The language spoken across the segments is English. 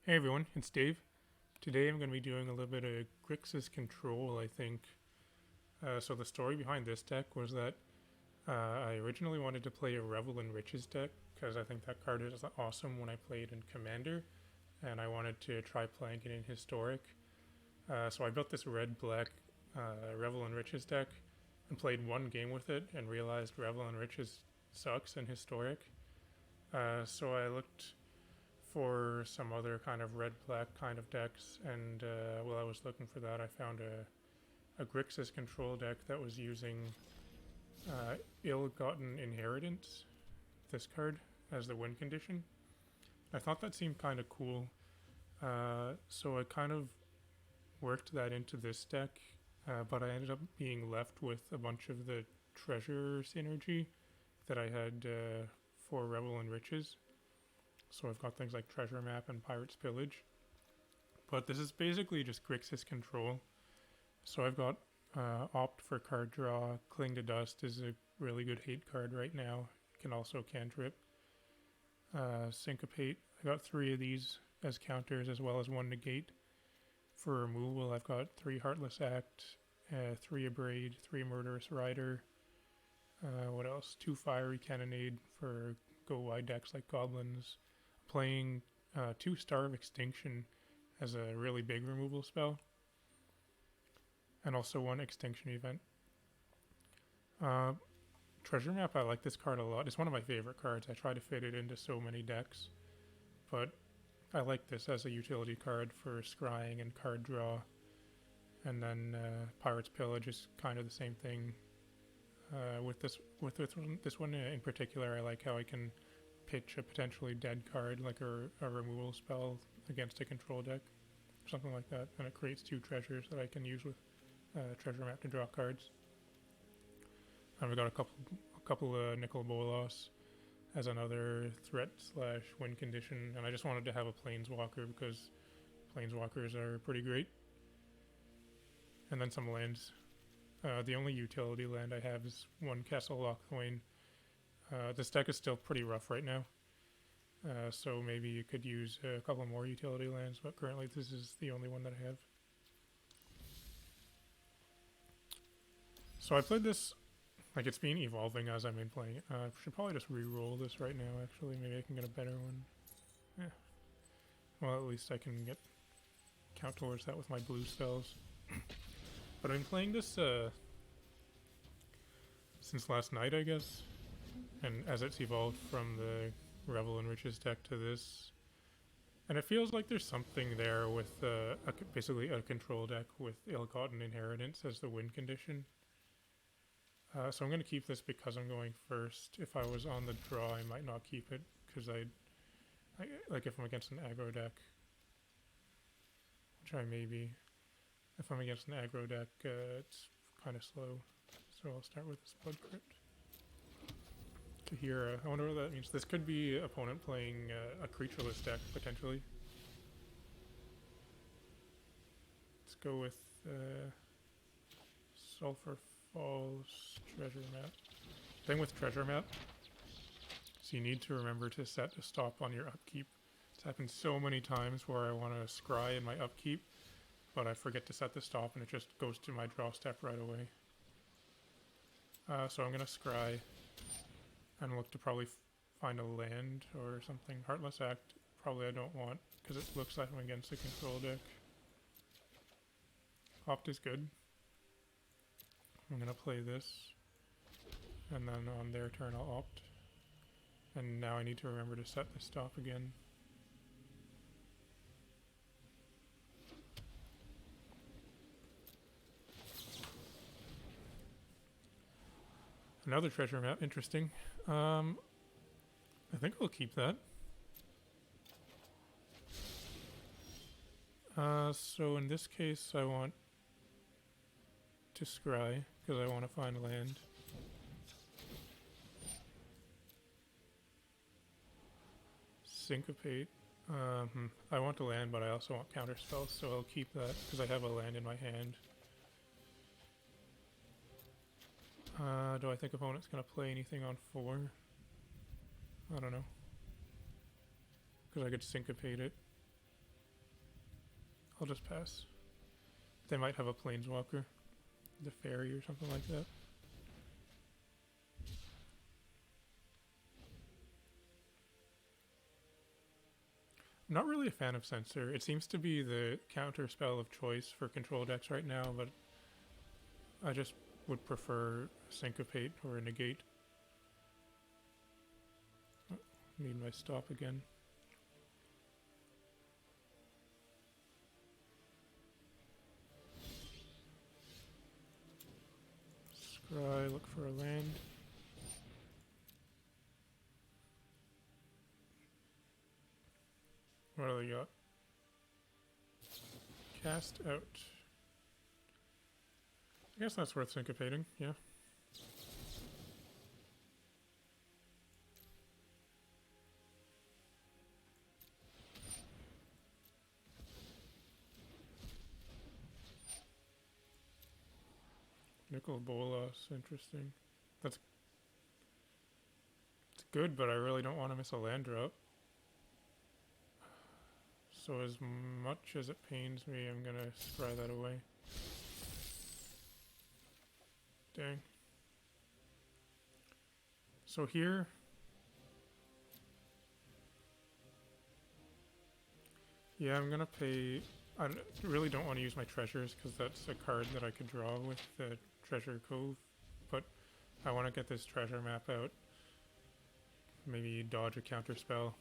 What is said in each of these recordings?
Hey everyone, it's Dave. Today I'm going to be doing a little bit of Grixis control, I think. So the story behind this deck was that I originally wanted to play a Revel and Riches deck because I think that card is awesome when I played in Commander, and I wanted to try playing it in Historic. So I built this red-black Revel and Riches deck and played one game with it and realized Revel and Riches sucks in Historic. So I looked for some other kind of red-black kind of decks, and while I was looking for that, I found a Grixis control deck that was using Ill-Gotten Inheritance, this card, as the win condition. I thought that seemed kind of cool, so I kind of worked that into this deck, but I ended up being left with a bunch of the treasure synergy that I had for Revel and Riches. So I've got things like Treasure Map and Pirate's Pillage. But this is basically just Grixis control. So I've got Opt for card draw. Cling to Dust is a really good hate card right now. You can also cantrip. Syncopate. I got 3 of these as counters as well as 1 Negate. For removal, I've got 3 Heartless Act, 3 Abrade, 3 Murderous Rider. What else? 2 Fiery Cannonade for go wide decks like Goblins. Playing 2 Star of Extinction as a really big removal spell, and also 1 Extinction Event. Treasure Map, I like this card a lot. It's one of my favorite cards. I try to fit it into so many decks, but I like this as a utility card for scrying and card draw. And then Pirate's Pillage is kind of the same thing. With this one in particular, I like how I can pitch a potentially dead card, like a removal spell against a control deck, something like that, and it creates 2 treasures that I can use with Treasure Map to draw cards. And we got a couple of Nicol Bolas as another threat / win condition, and I just wanted to have a Planeswalker because Planeswalkers are pretty great. And then some lands. The only utility land I have is 1 Castle Locthwain. This deck is still pretty rough right now, so maybe you could use a couple more utility lands, but currently this is the only one that I have. So I played this, like it's been evolving as I've been playing it. I should probably just re-roll this right now, actually. Maybe I can get a better one. Yeah. Well, at least I can count towards that with my blue spells. But I've been playing this since last night, I guess. And as it's evolved from the Revel and Riches deck to this, and it feels like there's something there with basically a control deck with Ill-Gotten Inheritance as the win condition. So I'm going to keep this because I'm going first. If I was on the draw, I might not keep it because like if I'm against an aggro deck, which I may be. If I'm against an aggro deck, it's kind of slow. So I'll start with this Blood Crypt. Here, I wonder what that means. This could be opponent playing a creatureless deck, potentially. Let's go with Sulfur Falls Treasure Map. Thing with Treasure Map, so you need to remember to set a stop on your upkeep. It's happened so many times where I want to scry in my upkeep, but I forget to set the stop and it just goes to my draw step right away. So I'm going to scry and look to probably find a land or something. Heartless Act, probably I don't want, because it looks like I'm against a control deck. Opt is good. I'm going to play this, and then on their turn I'll opt. And now I need to remember to set the stop again. Another treasure map, interesting. I think I'll keep that. So in this case, I want to scry because I want to find land. Syncopate. I want to land, but I also want counter spells, so I'll keep that because I have a land in my hand. Do I think opponent's going to play anything on 4? I don't know. Because I could syncopate it. I'll just pass. They might have a planeswalker, the fairy or something like that. I'm not really a fan of Censor. It seems to be the counter spell of choice for control decks right now, but I just would prefer Syncopate or a Negate. Oh, need my stop again. Scry, look for a land. What do they got? Cast out. I guess that's worth syncopating, yeah. Nicol Bolas, interesting. It's good, but I really don't want to miss a land drop. So as much as it pains me, I'm gonna scry that away. Dang. So here, yeah, I'm gonna pay. I really don't want to use my treasures because that's a card that I could draw with the Treasure Cove, but I want to get this treasure map out. Maybe dodge a counter spell.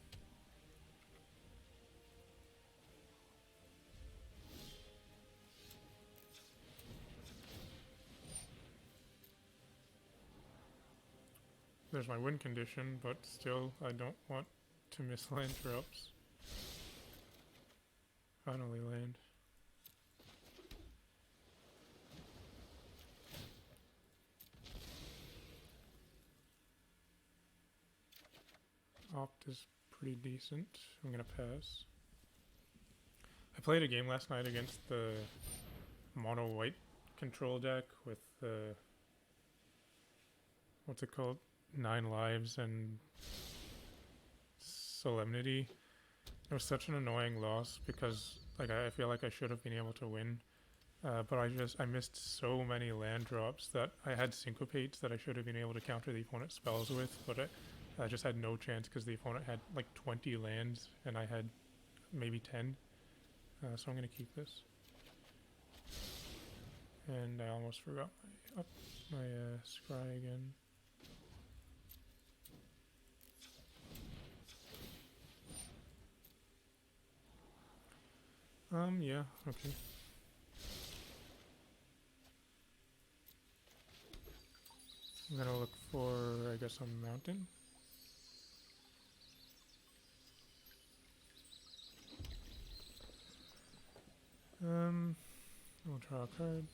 There's my win condition, but still I don't want to miss land drops. Finally land. Opt is pretty decent. I'm gonna pass. I played a game last night against the mono white control deck with the what's it called? 9 lives and Solemnity. It was such an annoying loss because like I feel like I should have been able to win, but I missed so many land drops that I had syncopates that I should have been able to counter the opponent's spells with, but I just had no chance because the opponent had like 20 lands and I had maybe 10. So I'm gonna keep this. And I almost forgot my scry again. Yeah, okay. I'm gonna look for, I guess, a mountain. I'll draw a card.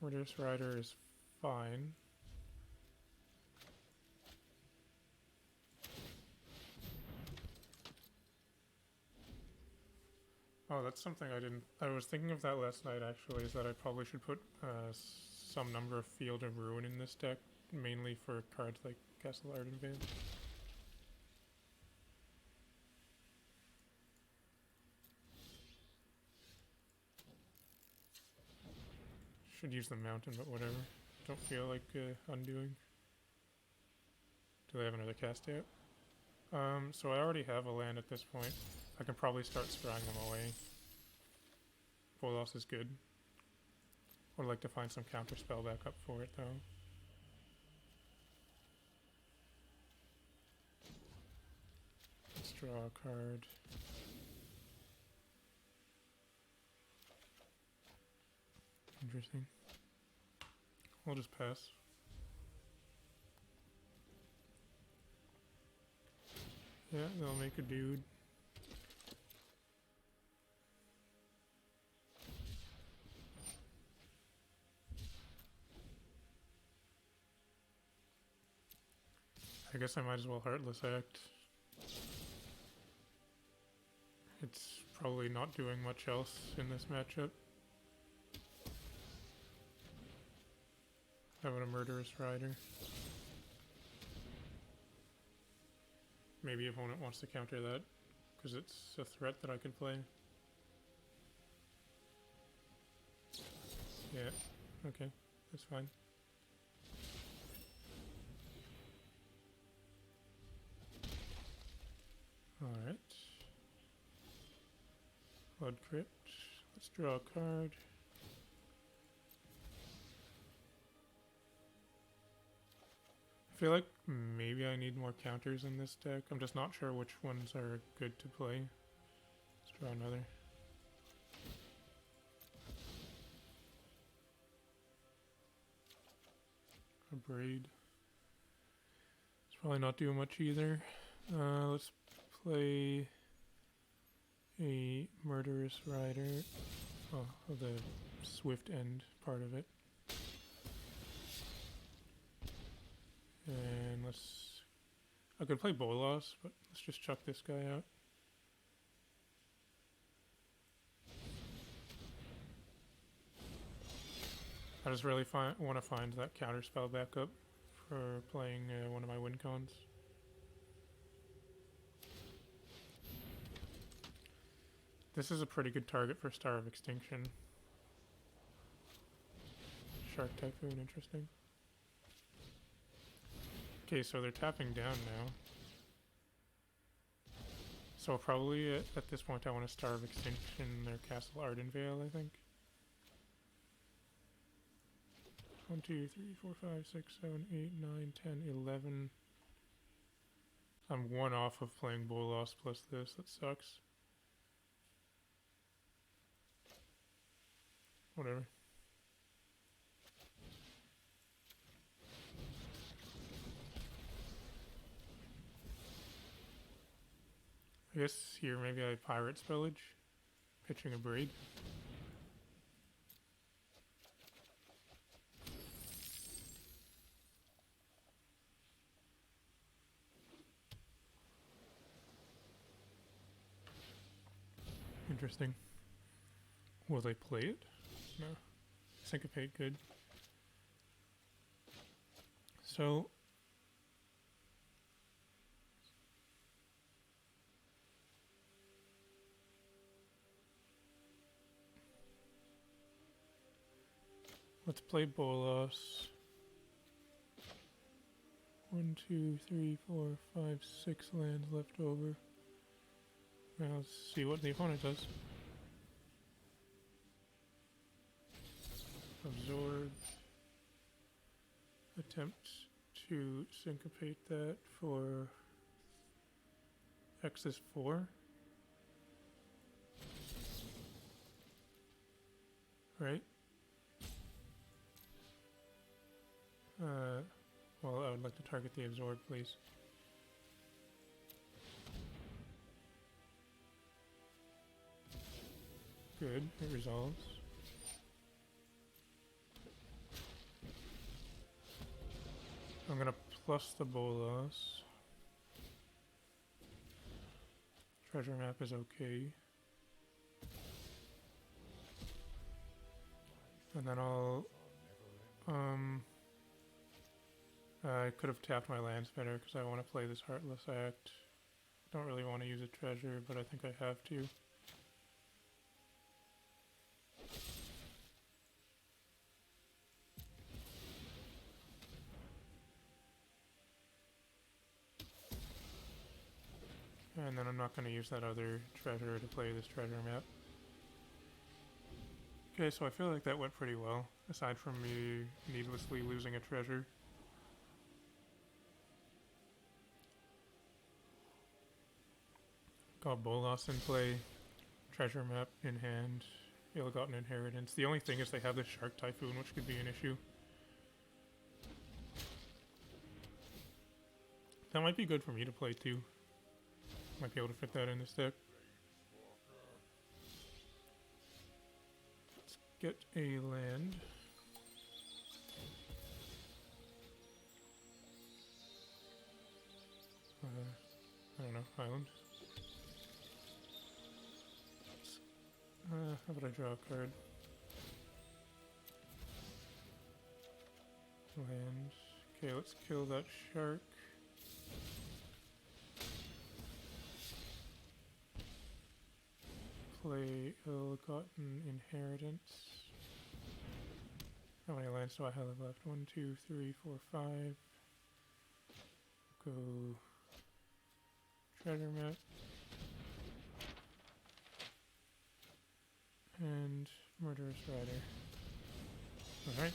Murderous Rider is fine. Oh, that's something I was thinking of that last night actually, is that I probably should put some number of Field of Ruin in this deck, mainly for cards like Castle Locthwain. Should use the mountain, but whatever. Don't feel like undoing. Do they have another cast out? So I already have a land at this point. I can probably start scrying them away. Bolas is good. Would like to find some counter spell back up for it though. Let's draw a card. Interesting. We'll just pass. Yeah, they'll make a dude. I guess I might as well Heartless Act. It's probably not doing much else in this matchup. Having a Murderous Rider. maybe opponent wants to counter that, because it's a threat that I could play. Yeah, okay, that's fine. Alright. Blood Crypt. Let's draw a card. I feel like maybe I need more counters in this deck. I'm just not sure which ones are good to play. Let's draw another. Abrade. It's probably not doing much either. Let's play a Murderous Rider. Oh, the swift end part of it. And I could play Bolas, but let's just chuck this guy out. I just really want to find that counter spell back up for playing one of my Wincons. This is a pretty good target for Star of Extinction. Shark Typhoon, interesting. Okay, so they're tapping down now. So probably at this point I want to Star of Extinction their Castle Ardenvale, I think. 1, 2, 3, 4, 5, 6, 7, 8, 9, 10, 11. I'm one off of playing Bolas plus this. That sucks. Whatever. I guess here maybe I Pirate's Pillage, pitching Abrade. Interesting. Will they play it? No. Syncopate, good. So let's play Bolas. 1, 2, 3, 4, 5, 6 lands left over. Now let's see what the opponent does. Absorb. Attempt to syncopate that for X is 4. Right? Well, I would like to target the absorb, please. Good, it resolves. I'm gonna plus the Bolas. Treasure map is okay. And then I'll I could have tapped my lands better because I want to play this Heartless Act. Don't really want to use a treasure, but I think I have to. And then I'm not going to use that other treasure to play this treasure map. Okay, so I feel like that went pretty well, aside from me needlessly losing a treasure. Got Bolas in play, treasure map in hand, ill-gotten inheritance. The only thing is they have this Shark Typhoon, which could be an issue. That might be good for me to play too. Might be able to fit that in this deck. Let's get a land. I don't know, island. How about I draw a card? Land. Okay, let's kill that shark. play Ill-Gotten Inheritance. How many lands do I have left? 1, 2, 3, 4, 5. Go Treasure Map. And Murderous Rider. Alright.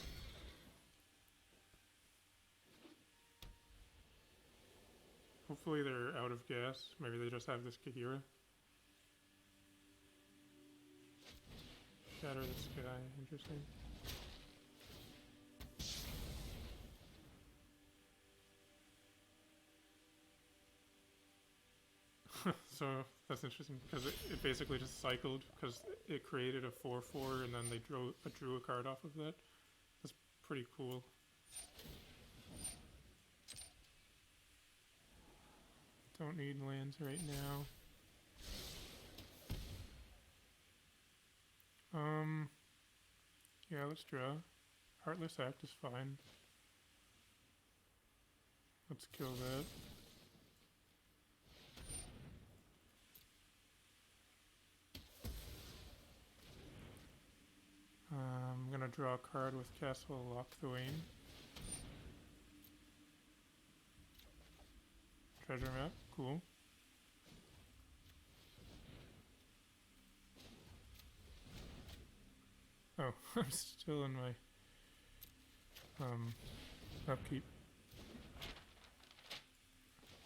Hopefully they're out of gas. Maybe they just have this Kahira. Shatter the Sky. Interesting. So that's interesting because it basically just cycled because it created a 4/4 and then they drew a card off of that. That's pretty cool. Don't need lands right now. Yeah, let's draw. Heartless Act is fine. Let's kill that. I'm gonna draw a card with Castle Locthwain. Treasure map, cool. Oh, I'm still in my upkeep.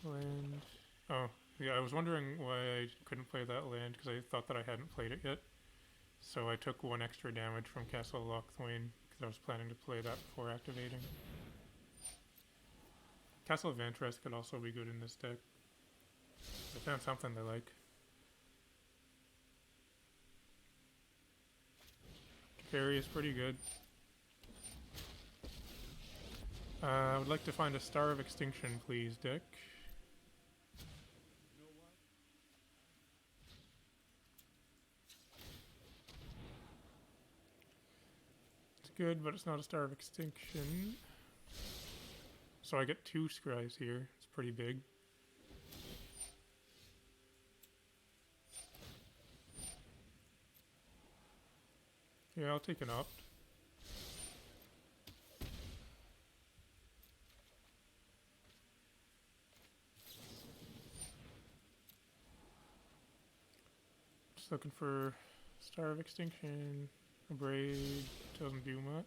Land. Oh, yeah, I was wondering why I couldn't play that land because I thought that I hadn't played it yet. So I took 1 extra damage from Castle Locthwain because I was planning to play that before activating. Castle Vantress could also be good in this deck. I found something they like. Fairy is pretty good. I would like to find a Star of Extinction, please, deck. It's good, but it's not a Star of Extinction. So I get 2 scries here. It's pretty big. Yeah, I'll take an opt. Just looking for Star of Extinction. Abrade doesn't do much.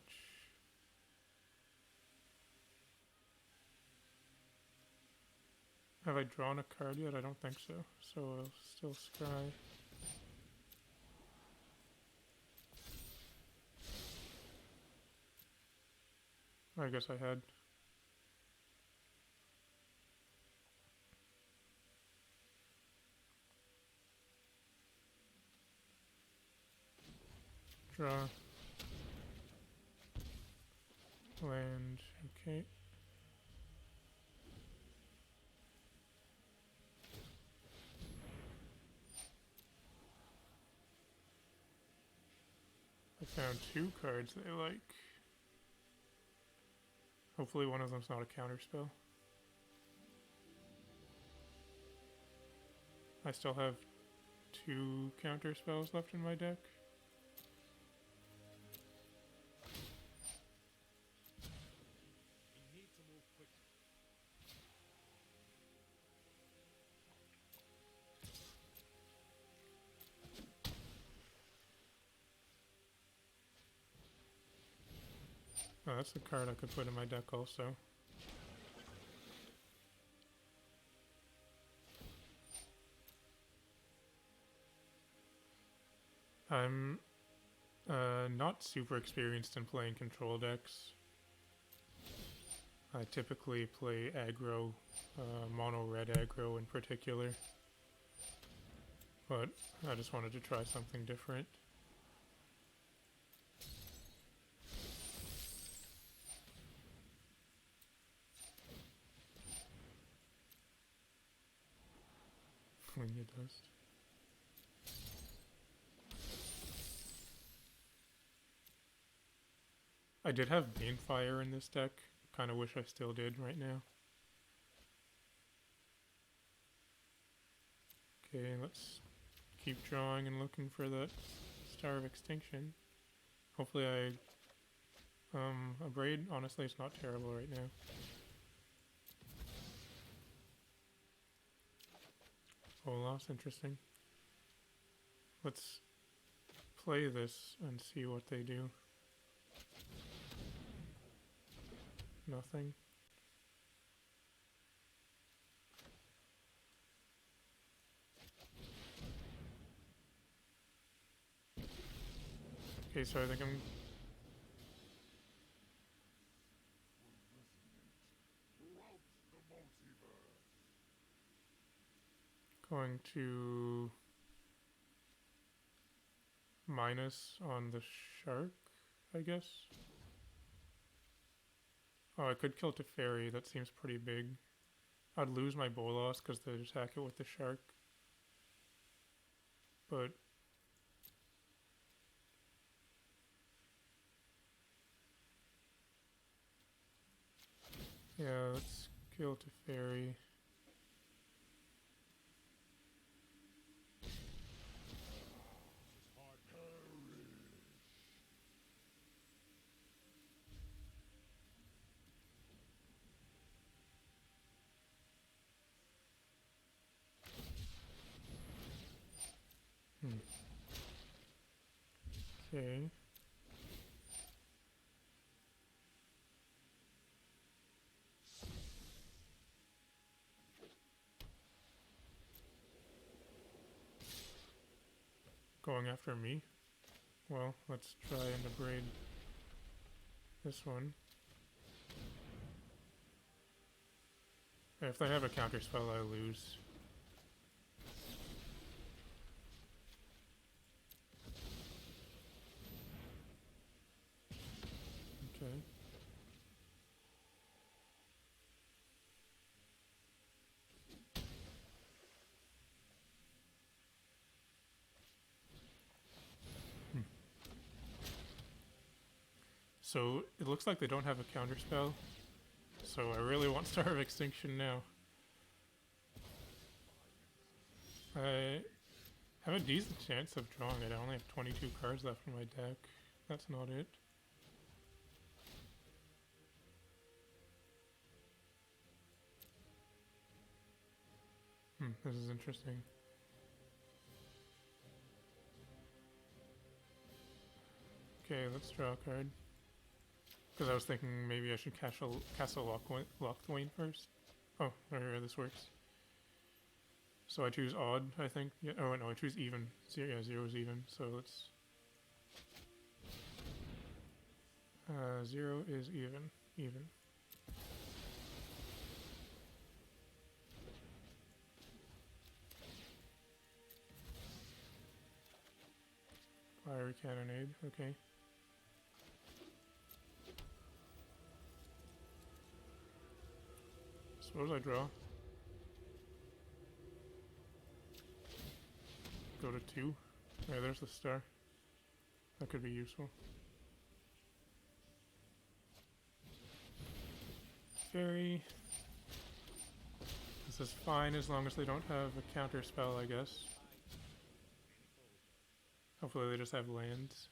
Have I drawn a card yet? I don't think so. So I'll still scry. I guess I had. Draw. Land. Okay. I found 2 cards that I like. Hopefully one of them's not a counterspell. I still have 2 counterspells left in my deck. Oh, that's a card I could put in my deck also. I'm not super experienced in playing control decks. I typically play aggro, mono red aggro in particular. But I just wanted to try something different. Winged Dust. I did have Banefire in this deck. Kind of wish I still did right now. Okay, let's keep drawing and looking for that Star of Extinction. Hopefully I... Abrade, honestly, it's not terrible right now. Bolas, interesting. Let's play this and see what they do. Nothing. Okay, so I think I'm going to minus on the shark, I guess. Oh, I could kill Teferi, that seems pretty big. I'd lose my Bolas because they'd attack it with the shark. But yeah, let's kill Teferi. Okay. Going after me? Well, let's try and abrade this one. If they have a counter spell, I lose. Okay. So it looks like they don't have a counter spell. So I really want Star of Extinction now. I have a decent chance of drawing it. I only have 22 cards left in my deck. That's not it. This is interesting. Okay, let's draw a card. Because I was thinking maybe I should Castle Locthwain first. Oh, here, this works. So I choose odd, I think. Yeah, oh no, I choose even. Yeah, 0 is even, so let's... 0 is even. Even. Fiery Cannonade, okay. Suppose I draw. Go to 2. Yeah, there's the star. That could be useful. Fairy. This is fine as long as they don't have a counter spell, I guess. Hopefully they just have lands.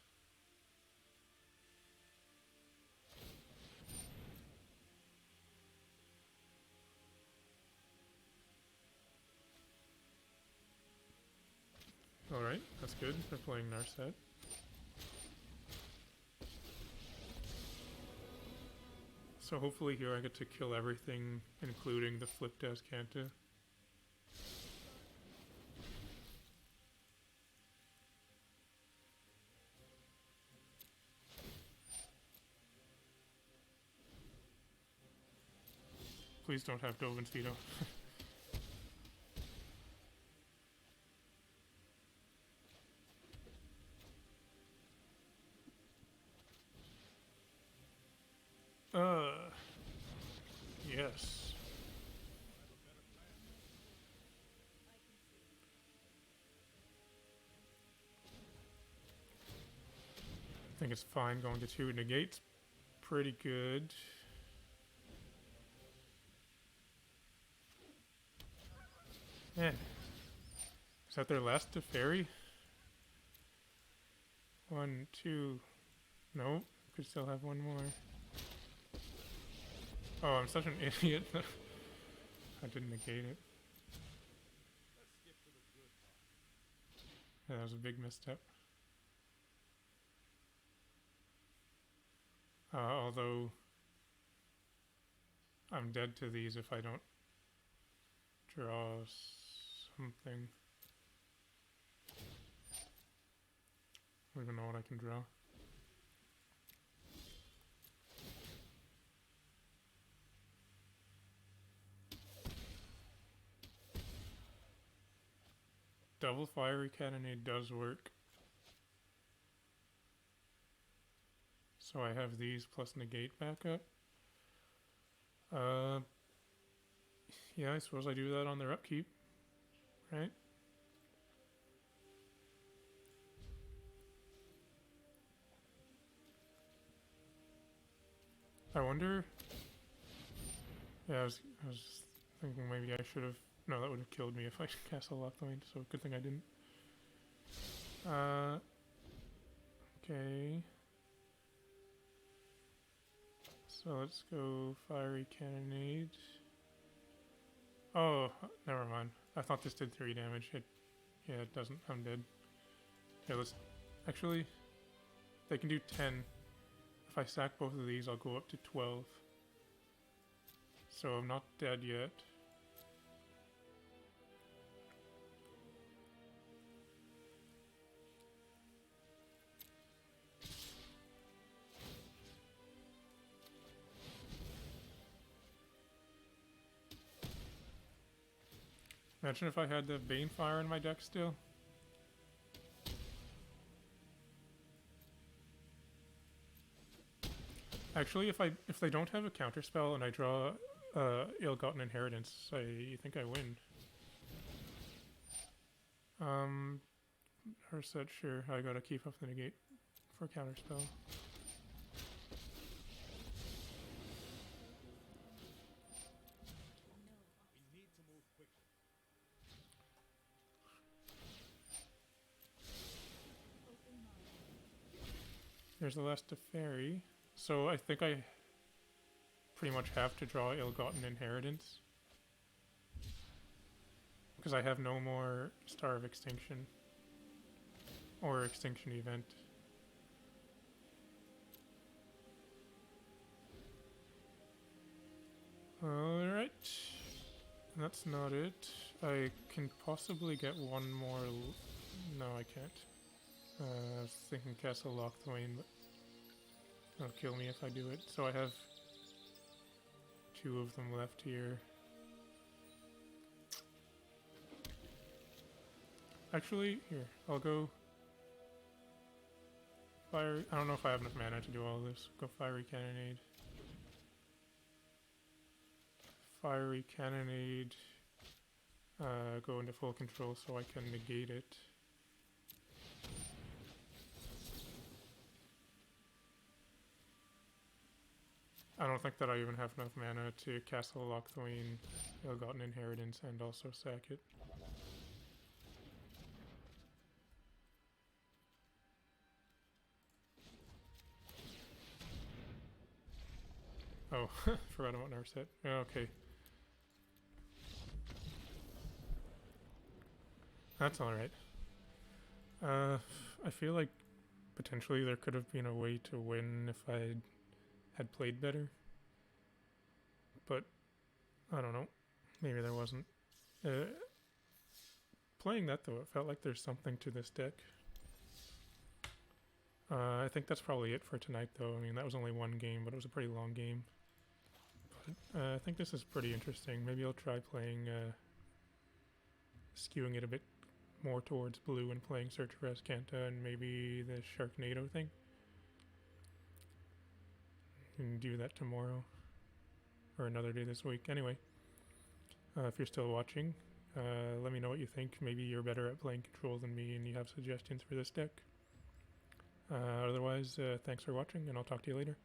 Alright, that's good. They're playing Narset. So hopefully here I get to kill everything, including the flipped Azcanta. Please don't have Dovin's Veto. Yes. I think it's fine going to 2. Negate's pretty good. Is that their last Teferi? 1, 2. Nope. Could still have one more. Oh, I'm such an idiot. I didn't negate it. Yeah, that was a big misstep. Although I'm dead to these if I don't draw something. I don't even know what I can draw. Double Fiery Cannonade does work. So I have these plus Negate back up. Yeah, I suppose I do that on their upkeep, right? I wonder... Yeah, I was thinking maybe I should have... No, that would have killed me if I Castle Locthwain, so good thing I didn't. Okay. So let's go Fiery Cannonade. Oh, never mind. I thought this did 3 damage. Yeah, it doesn't. I'm dead. Okay, let's... Actually, they can do 10. If I sack both of these, I'll go up to 12. So I'm not dead yet. Imagine if I had the Banefire in my deck still. Actually, if they don't have a counterspell and I draw Ill-Gotten Inheritance, I think I win. Her said sure, I gotta keep up the negate for counterspell. There's the last Teferi. So I think I pretty much have to draw Ill-Gotten Inheritance. Because I have no more Star of Extinction. Or Extinction Event. Alright. That's not it. I can possibly get one more... No, I can't. I was thinking Castle Locthwain, but it'll kill me if I do it. So I have 2 of them left here. Actually, here, I'll go Fire. I don't know if I have enough mana to do all this. Go Fiery Cannonade. Fiery Cannonade. Go into full control so I can negate it. I don't think that I even have enough mana to Castle Locthwain, Ill-Gotten Inheritance, and also sack it. Oh, forgot about Narset. Okay. That's alright. I feel like potentially there could have been a way to win if I had played better. But, I don't know. Maybe there wasn't. Playing that though, it felt like there's something to this deck. I think that's probably it for tonight though. I mean, that was only one game, but it was a pretty long game. But I think this is pretty interesting. Maybe I'll try playing, skewing it a bit more towards blue and playing Search for Azcanta and maybe the Sharknado thing. And do that tomorrow. Or another day this week. Anyway, if you're still watching, let me know what you think. Maybe you're better at playing control than me and you have suggestions for this deck. Otherwise, thanks for watching and I'll talk to you later.